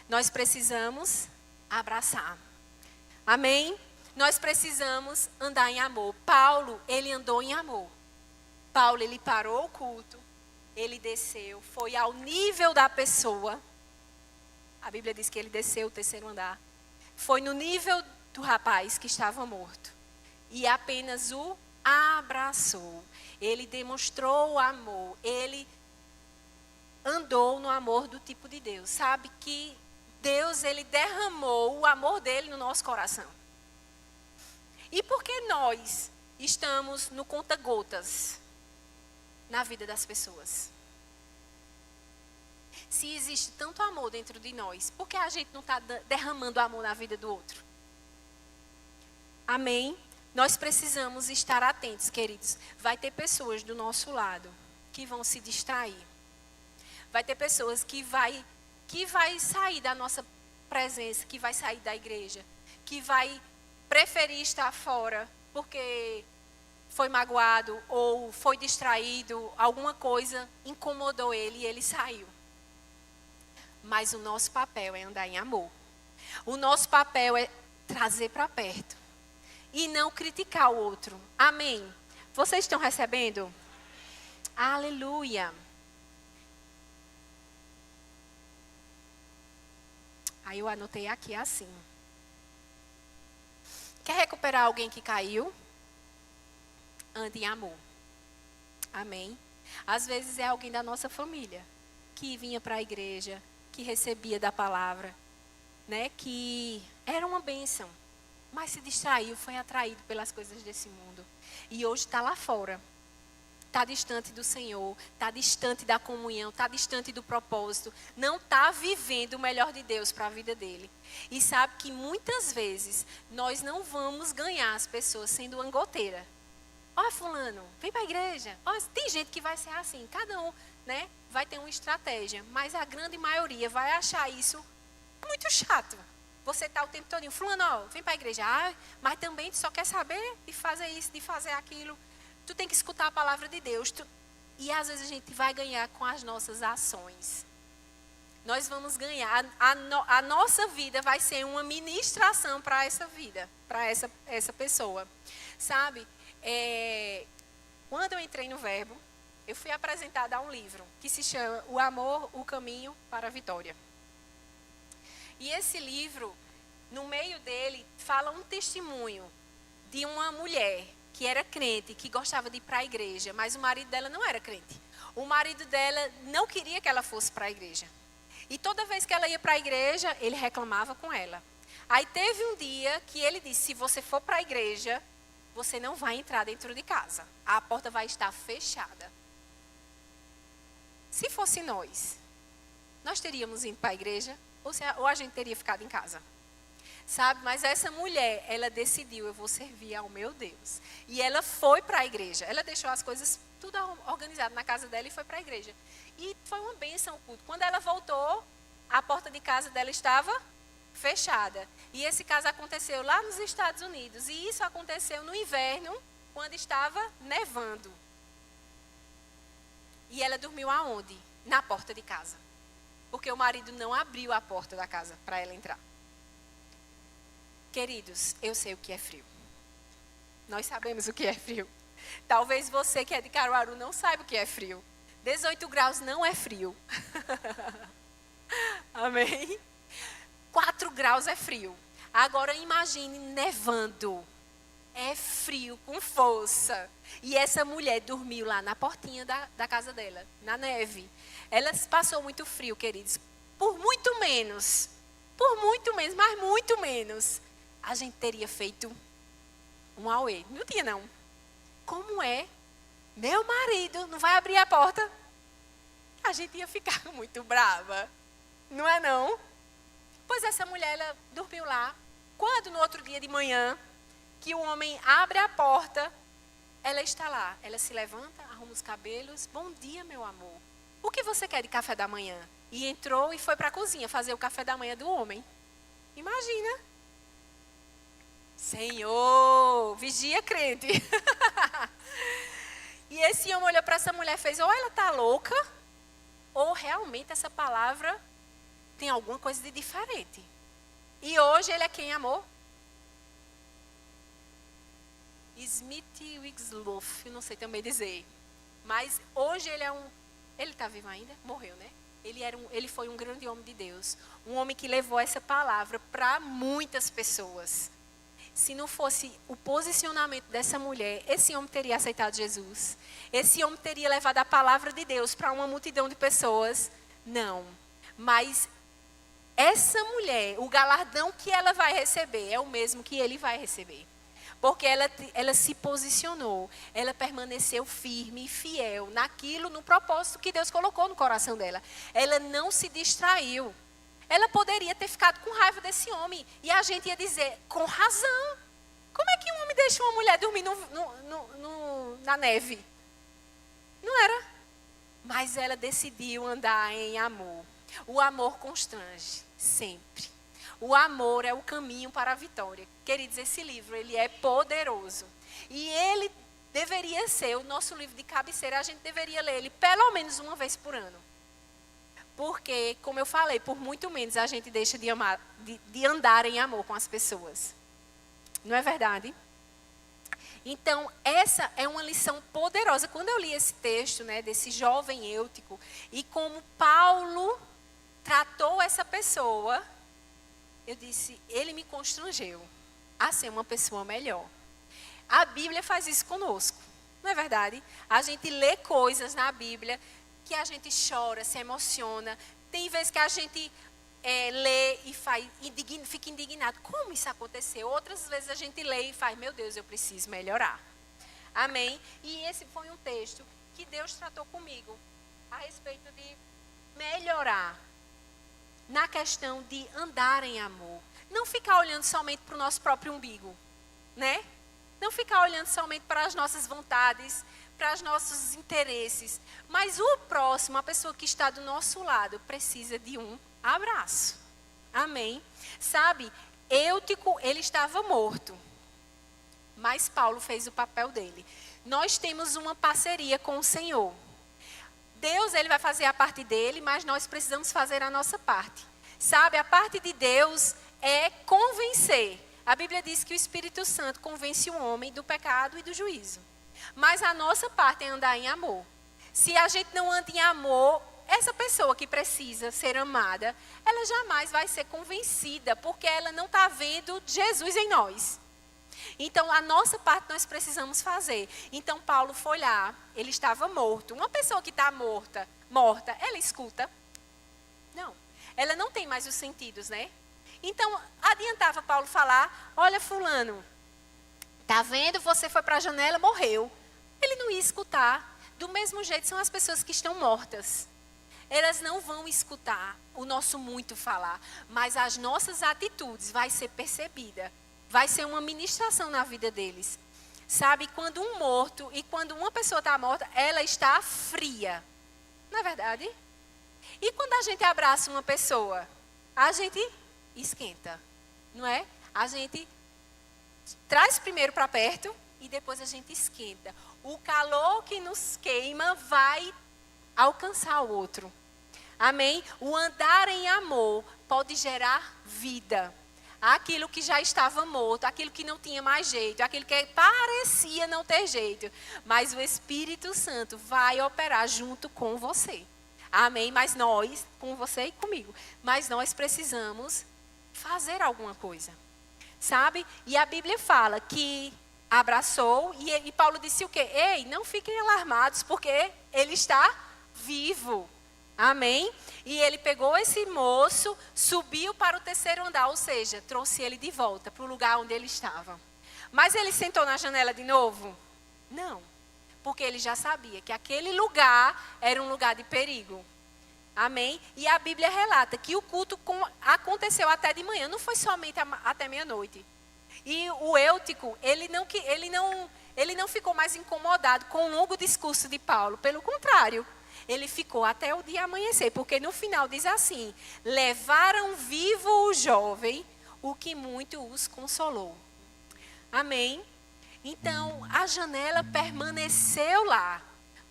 S2: Nós precisamos abraçar. Amém? Nós precisamos andar em amor. Paulo, ele andou em amor. Paulo, ele parou o culto, ele desceu, foi ao nível da pessoa. A Bíblia diz que ele desceu o terceiro andar. Foi no nível do rapaz que estava morto. E apenas o abraçou. Ele demonstrou o amor. Ele andou no amor do tipo de Deus. Sabe que Deus, ele derramou o amor dele no nosso coração. E por que nós estamos no conta-gotas na vida das pessoas? Se existe tanto amor dentro de nós, por que a gente não está derramando amor na vida do outro? Amém? Nós precisamos estar atentos, queridos. Vai ter pessoas do nosso lado que vão se distrair. Vai ter pessoas que vai sair da nossa presença, que vai sair da igreja, que vai preferir estar fora porque foi magoado ou foi distraído, alguma coisa incomodou ele e ele saiu. Mas o nosso papel é andar em amor. O nosso papel é trazer para perto e não criticar o outro. Amém? Vocês estão recebendo? Aleluia. Aí eu anotei aqui assim. Quer recuperar alguém que caiu? Ande em amor. Amém? Às vezes é alguém da nossa família que vinha para a igreja, que recebia da palavra, né? Que era uma bênção, mas se distraiu, foi atraído pelas coisas desse mundo. E hoje está lá fora. Está distante do Senhor, está distante da comunhão, está distante do propósito. Não está vivendo o melhor de Deus para a vida dele. E sabe que muitas vezes nós não vamos ganhar as pessoas sendo angoteira. Ó, fulano, vem para a igreja. Ó, tem gente que vai ser assim, cada um, né, vai ter uma estratégia. Mas a grande maioria vai achar isso muito chato. Você está o tempo todo, fulano, ó, vem para a igreja. Ah, mas também tu só quer saber de fazer isso, de fazer aquilo. Tu tem que escutar a palavra de Deus. E às vezes a gente vai ganhar com as nossas ações. Nós vamos ganhar, a nossa vida vai ser uma ministração para essa vida, para essa pessoa. Sabe, quando eu entrei no Verbo, eu fui apresentada a um livro que se chama O Amor, o Caminho para a Vitória. E esse livro, no meio dele, fala um testemunho de uma mulher que era crente, que gostava de ir para a igreja, mas o marido dela não era crente. O marido dela não queria que ela fosse para a igreja. E toda vez que ela ia para a igreja, ele reclamava com ela. Aí teve um dia que ele disse, se você for para a igreja, você não vai entrar dentro de casa. A porta vai estar fechada. Se fosse nós teríamos ido para a igreja ou a gente teria ficado em casa? Sabe, mas essa mulher, ela decidiu, eu vou servir ao meu Deus. E ela foi para a igreja. Ela deixou as coisas tudo organizado na casa dela e foi para a igreja. E foi uma bênção o culto. Quando ela voltou, a porta de casa dela estava fechada. E esse caso aconteceu lá nos Estados Unidos. E isso aconteceu no inverno, quando estava nevando. E ela dormiu aonde? Na porta de casa. Porque o marido não abriu a porta da casa para ela entrar. Queridos, eu sei o que é frio. Nós sabemos o que é frio. Talvez você que é de Caruaru não saiba o que é frio. 18 graus não é frio. Amém? 4 graus é frio. Agora imagine nevando. É frio com força. E essa mulher dormiu lá na portinha da casa dela, na neve. Ela passou muito frio, queridos. Por muito menos, mas muito menos, a gente teria feito um auê. Não tinha, não. Como é? Meu marido não vai abrir a porta? A gente ia ficar muito brava. Não é, não? Pois essa mulher, ela dormiu lá. Quando no outro dia de manhã, que o homem abre a porta, ela está lá. Ela se levanta, arruma os cabelos. Bom dia, meu amor. O que você quer de café da manhã? E entrou e foi para a cozinha fazer o café da manhã do homem. Imagina. Senhor, vigia crente. E esse homem olhou para essa mulher e fez, ou ela está louca, ou realmente essa palavra tem alguma coisa de diferente. E hoje ele é quem, amor? Smith Wigglesworth, eu não sei também dizer. Mas hoje ele é ele está vivo ainda? Morreu, né? Ele foi um grande homem de Deus. Um homem que levou essa palavra para muitas pessoas. Se não fosse o posicionamento dessa mulher, esse homem teria aceitado Jesus. Esse homem teria levado a palavra de Deus para uma multidão de pessoas. Não. Mas essa mulher, o galardão que ela vai receber é o mesmo que ele vai receber. Porque ela se posicionou, ela permaneceu firme e fiel naquilo, no propósito que Deus colocou no coração dela. Ela não se distraiu. Ela poderia ter ficado com raiva desse homem. E a gente ia dizer, com razão. Como é que um homem deixa uma mulher dormir na neve? Não era. Mas ela decidiu andar em amor. O amor constrange, sempre. O amor é o caminho para a vitória. Queridos, esse livro, ele é poderoso. E ele deveria ser o nosso livro de cabeceira. A gente deveria ler ele pelo menos uma vez por ano. Porque, como eu falei, por muito menos a gente deixa de andar em amor com as pessoas. Não é verdade? Então, essa é uma lição poderosa. Quando eu li esse texto, né, desse jovem Eutico, e como Paulo tratou essa pessoa, eu disse, ele me constrangeu a ser uma pessoa melhor. A Bíblia faz isso conosco, não é verdade? A gente lê coisas na Bíblia que a gente chora, se emociona. Tem vezes que a gente lê e fica indignado. Como isso aconteceu? Outras vezes a gente lê e faz, meu Deus, eu preciso melhorar. Amém? E esse foi um texto que Deus tratou comigo a respeito de melhorar na questão de andar em amor. Não ficar olhando somente para o nosso próprio umbigo, né? Não ficar olhando somente para as nossas vontades, para os nossos interesses. Mas o próximo, a pessoa que está do nosso lado, precisa de um abraço. Amém? Sabe, Eutico, ele estava morto. Mas Paulo fez o papel dele. Nós temos uma parceria com o Senhor. Deus, ele vai fazer a parte dele, mas nós precisamos fazer a nossa parte. Sabe, a parte de Deus é convencer. A Bíblia diz que o Espírito Santo convence o homem do pecado e do juízo. Mas a nossa parte é andar em amor. Se a gente não anda em amor, essa pessoa que precisa ser amada, ela jamais vai ser convencida, porque ela não está vendo Jesus em nós. Então, a nossa parte nós precisamos fazer. Então, Paulo foi lá, ele estava morto. Uma pessoa que está morta, ela escuta? Não. Ela não tem mais os sentidos, né? Então, adiantava Paulo falar, olha fulano, tá vendo? Você foi para a janela, morreu. Ele não ia escutar. Do mesmo jeito são as pessoas que estão mortas. Elas não vão escutar o nosso muito falar, mas as nossas atitudes vai ser percebida. Vai ser uma ministração na vida deles. Sabe, quando um morto e quando uma pessoa está morta, ela está fria. Não é verdade? E quando a gente abraça uma pessoa, a gente esquenta, não é? A gente traz primeiro para perto e depois a gente esquenta. O calor que nos queima vai alcançar o outro. Amém? O andar em amor pode gerar vida. Aquilo que já estava morto, aquilo que não tinha mais jeito, aquilo que parecia não ter jeito. Mas o Espírito Santo vai operar junto com você. Amém? Mas nós, com você e comigo, mas nós precisamos fazer alguma coisa. Sabe? E a Bíblia fala que abraçou e Paulo disse o quê? Ei, não fiquem alarmados porque ele está vivo. Amém? E ele pegou esse moço, subiu para o terceiro andar, ou seja, trouxe ele de volta para o lugar onde ele estava. Mas ele sentou na janela de novo? Não, porque ele já sabia que aquele lugar era um lugar de perigo. Amém? E a Bíblia relata que o culto aconteceu até de manhã, não foi somente até meia-noite. E o Eutico, ele não ficou mais incomodado com o longo discurso de Paulo, pelo contrário. Ele ficou até o dia amanhecer, porque no final diz assim, levaram vivo o jovem, o que muito os consolou. Amém? Então, a janela permaneceu lá,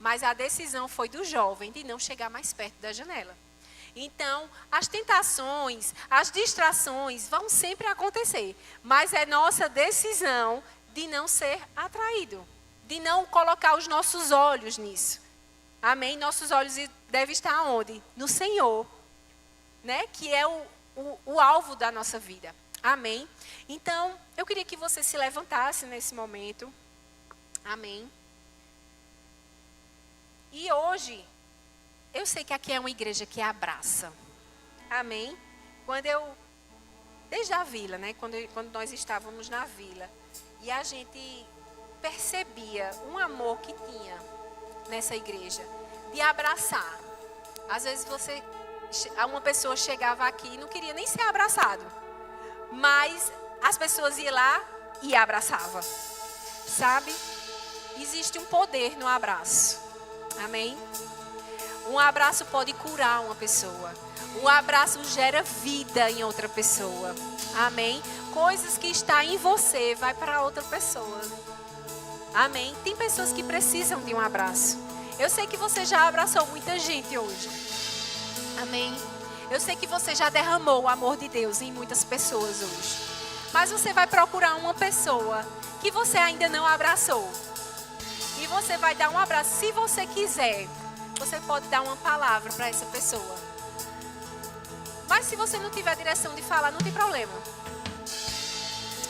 S2: mas a decisão foi do jovem de não chegar mais perto da janela. Então, as tentações, as distrações vão sempre acontecer, mas é nossa decisão de não ser atraído, de não colocar os nossos olhos nisso. Amém? Nossos olhos devem estar onde? No Senhor, né? Que é o alvo da nossa vida. Amém? Então, eu queria que você se levantasse nesse momento. Amém? E hoje, eu sei que aqui é uma igreja que abraça. Amém? Desde a vila, né? Quando nós estávamos na vila, e a gente percebia um amor que tinha nessa igreja, de abraçar. Às vezes uma pessoa chegava aqui e não queria nem ser abraçado, mas as pessoas iam lá e abraçavam. Sabe? Existe um poder no abraço. Amém? Um abraço pode curar uma pessoa. Um abraço gera vida em outra pessoa. Amém? Coisas que está em você vai para outra pessoa. Amém? Tem pessoas que precisam de um abraço. Eu sei que você já abraçou muita gente hoje. Amém? Eu sei que você já derramou o amor de Deus em muitas pessoas hoje. Mas você vai procurar uma pessoa que você ainda não abraçou. E você vai dar um abraço. Se você quiser, você pode dar uma palavra para essa pessoa. Mas se você não tiver direção de falar, não tem problema.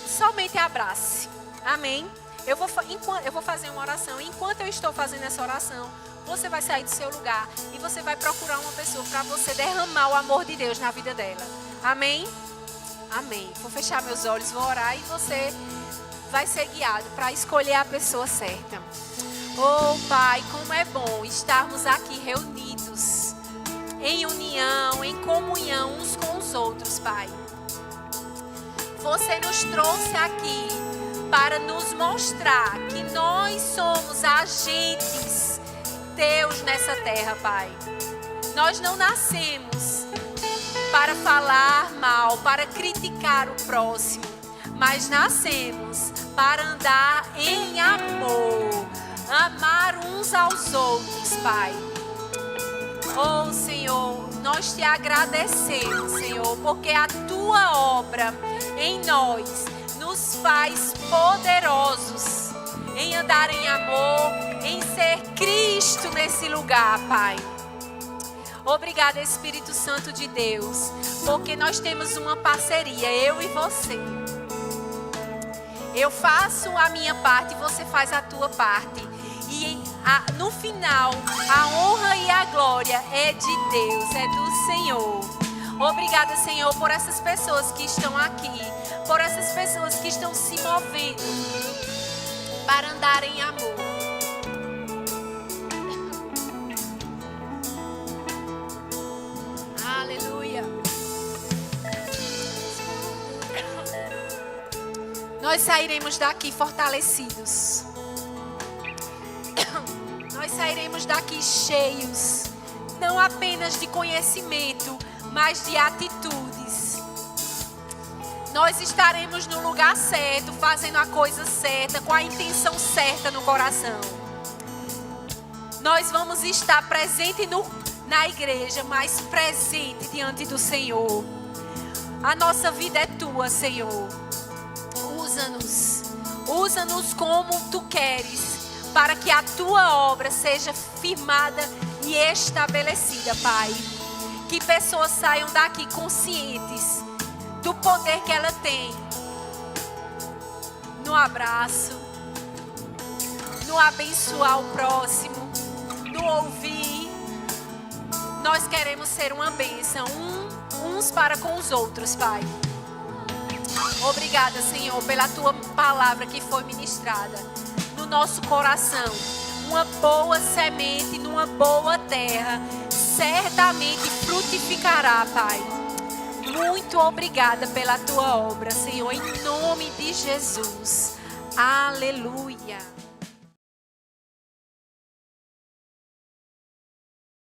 S2: Somente abrace. Amém? Eu vou fazer uma oração. Enquanto eu estou fazendo essa oração, você vai sair do seu lugar e você vai procurar uma pessoa para você derramar o amor de Deus na vida dela. Amém? Amém. Vou fechar meus olhos, vou orar e você vai ser guiado para escolher a pessoa certa. Oh, Pai, como é bom estarmos aqui reunidos, em união, em comunhão uns com os outros, Pai. Você nos trouxe aqui para nos mostrar que nós somos agentes teus nessa terra, Pai. Nós não nascemos para falar mal, para criticar o próximo, mas nascemos para andar em amor, amar uns aos outros, Pai. Oh, Senhor, nós te agradecemos, Senhor, porque a tua obra em nós nos faz poderosos em andar em amor, em ser Cristo nesse lugar, Pai. Obrigada, Espírito Santo de Deus, porque nós temos uma parceria, eu e você. Eu faço a minha parte e você faz a tua parte. E no final, a honra e a glória é de Deus, é do Senhor. Obrigada, Senhor, por essas pessoas que estão aqui, por essas pessoas que estão se movendo para andar em amor. Aleluia. Nós sairemos daqui fortalecidos. Nós sairemos daqui cheios, não apenas de conhecimento, mas de atitudes. Nós estaremos no lugar certo, fazendo a coisa certa, com a intenção certa no coração. Nós vamos estar presente na igreja, mas presente diante do Senhor. A nossa vida é tua, Senhor. Usa-nos como tu queres, para que a tua obra seja firmada e estabelecida, Pai. Que pessoas saiam daqui conscientes do poder que ela tem no abraço, no abençoar o próximo, no ouvir. Nós queremos ser uma bênção uns para com os outros, Pai. Obrigada, Senhor, pela tua palavra que foi ministrada no nosso coração. Uma boa semente numa boa terra certamente frutificará, Pai. Muito obrigada pela tua obra, Senhor, em nome de Jesus. Aleluia.